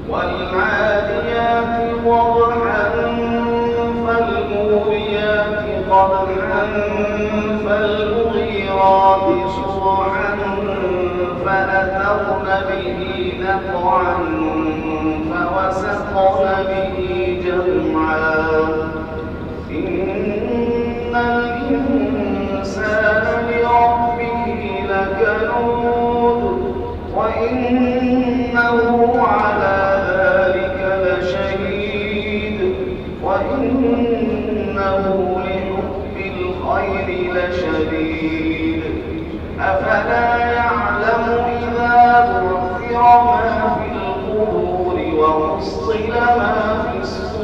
والعاديات ضبحا فالموريات قدحا فالمغيرات صبحا فأثرن به نقعا فوسطن به جمعا إن الإنسان لربه لكنود وإنه على ذلك لشهيد وإنه لحب الخير لشديد أفلا يعلم إذا بعثر ما في القبور وحصل ما في الصدور